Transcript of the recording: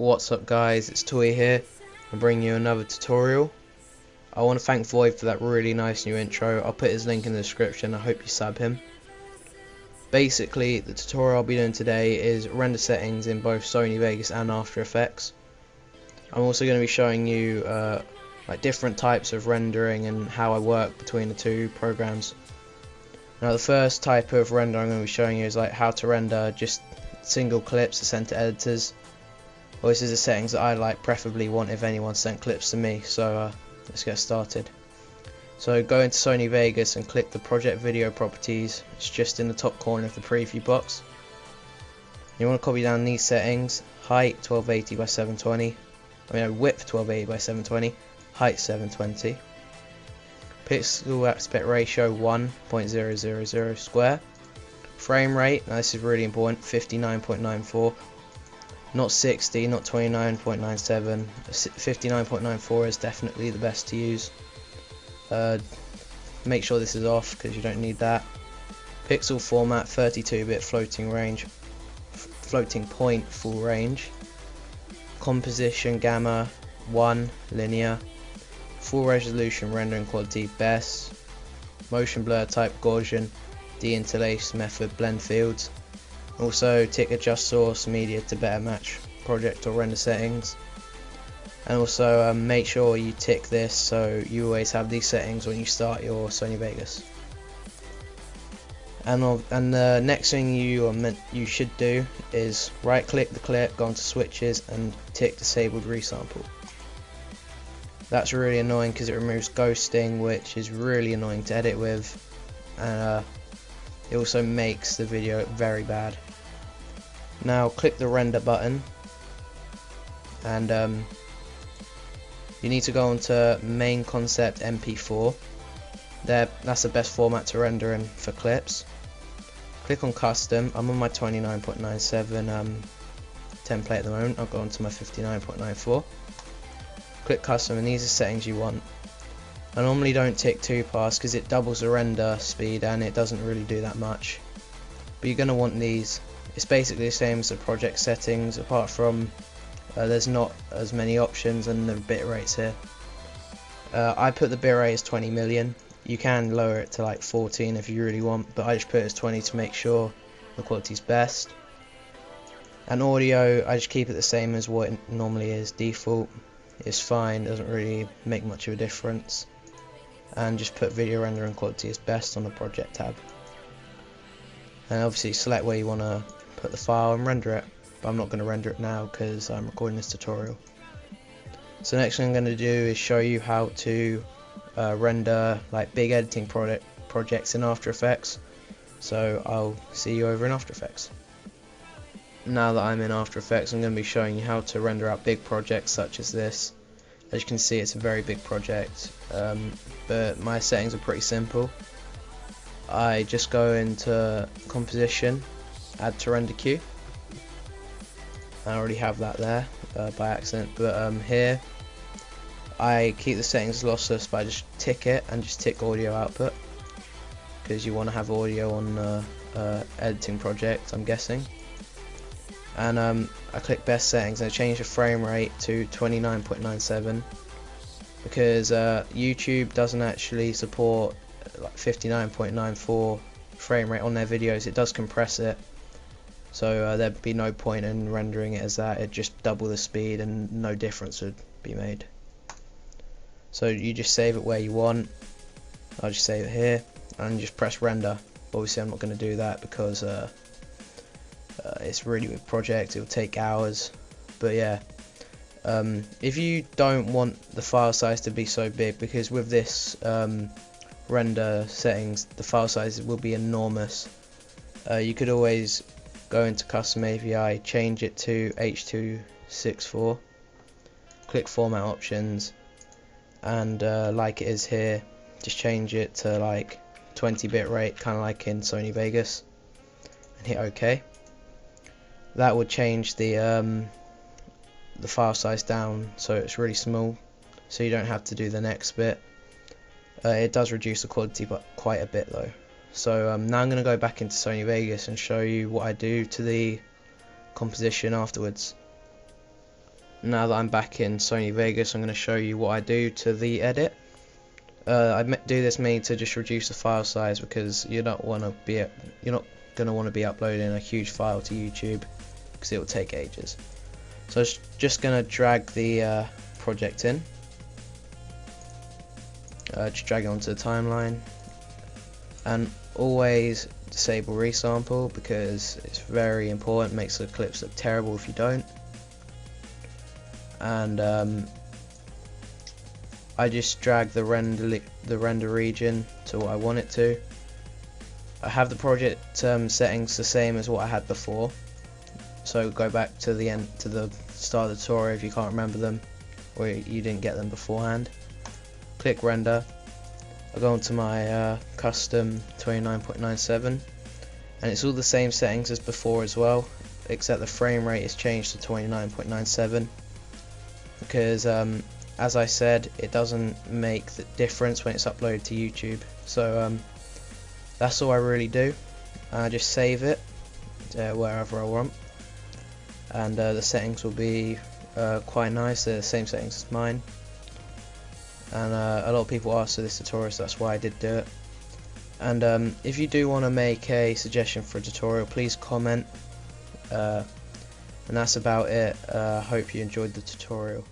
What's up guys, it's Toy here. I'm bringing you another tutorial. I want to thank Void for that really nice new intro. I'll put his link in the description. I hope you sub him. Basically, the tutorial I'll be doing today is render settings in both Sony Vegas and After Effects. I'm also going to be showing you like different types of rendering and how I work between the two programs. Now the first type of render I'm going to be showing you is like how to render just single clips to send to editors. Well, this is the settings that I preferably want if anyone sent clips to me, so let's get started. So go into Sony Vegas and click the project video properties. It's just in the top corner of the preview box. You want to copy down these settings: height 1280 by 720, width 1280 by 720, height 720, pixel aspect ratio 1.000 square, frame rate, now this is really important, 59.94. Not 60, not 29.97. 59.94 is definitely the best to use. Make sure this is off because you don't need that. Pixel format 32-bit floating point full range. Composition gamma 1 linear. Full resolution rendering quality best. Motion blur type Gaussian. Deinterlace method blend fields. Also tick adjust source media to better match project or render settings, and also make sure you tick this so you always have these settings when you start your Sony Vegas. And the next thing you should do is right click the clip, go into switches and tick disabled resample. That's really annoying because it removes ghosting, which is really annoying to edit with, and it also makes the video very bad. Now click the render button, and you need to go onto main concept MP4. That's the best format to render in for clips. Click on custom. I'm on my 29.97 template at the moment. I'll go onto my 59.94. Click custom, and these are settings you want. I normally don't tick 2-pass because it doubles the render speed and it doesn't really do that much, but you're going to want these. It's basically the same as the project settings, apart from there's not as many options and the bit rates here. I put the bit rate as 20 million. You can lower it to like 14 if you really want, but I just put it as 20 to make sure the quality's best. And audio, I just keep it the same as what it normally is. Default is fine, doesn't really make much of a difference. And just put video rendering quality as best on the project tab. And obviously select where you want to put the file and render it, but I'm not going to render it now because I'm recording this tutorial. So next thing I'm going to do is show you how to render like big editing projects in After Effects. So I'll see you over in After Effects. Now that I'm in After Effects, I'm going to be showing you how to render out big projects such as this. As you can see, it's a very big project, but my settings are pretty simple. I just go into composition, add to render queue. I already have that there by accident, but here I keep the settings lossless, but I just tick it and just tick audio output because you want to have audio on editing project, I'm guessing. And I click best settings and I change the frame rate to 29.97 because YouTube doesn't actually support like 59.94 frame rate on their videos. It does compress it, so there'd be no point in rendering it as that. It'd just double the speed and no difference would be made. So you just save it where you want. I'll just save it here and just press render. Obviously I'm not going to do that because it's a really big project, it will take hours. But yeah, if you don't want the file size to be so big, because with this render settings the file size will be enormous, you could always go into custom API, change it to H.264, click format options, and like it is here, just change it to like 20 bit rate, kind of like in Sony Vegas, and hit OK. That would change the file size down so it's really small, so you don't have to do the next bit. It does reduce the quality but quite a bit though. So now I'm going to go back into Sony Vegas and show you what I do to the composition afterwards. now that I'm back in Sony Vegas, I'm going to show you what I do to the edit. I do this mainly to just reduce the file size, because you're not going to be uploading a huge file to YouTube, because it will take ages. So I'm just going to drag the project in, just drag it onto the timeline, and always disable resample, because it's very important. It makes the clips look terrible if you don't. And I just drag the render region to what I want it to. I have the project settings the same as what I had before, so go back to the start of the tutorial if you can't remember them, or you didn't get them beforehand. Click render. I go onto my custom 29.97, and it's all the same settings as before as well, except the frame rate is changed to 29.97, because as I said, it doesn't make the difference when it's uploaded to YouTube. So that's all I really do. I just save it wherever I want, and the settings will be quite nice. They're the same settings as mine, and a lot of people asked for this tutorial, so that's why I did do it. And if you do want to make a suggestion for a tutorial, please comment, and that's about it. Hope you enjoyed the tutorial.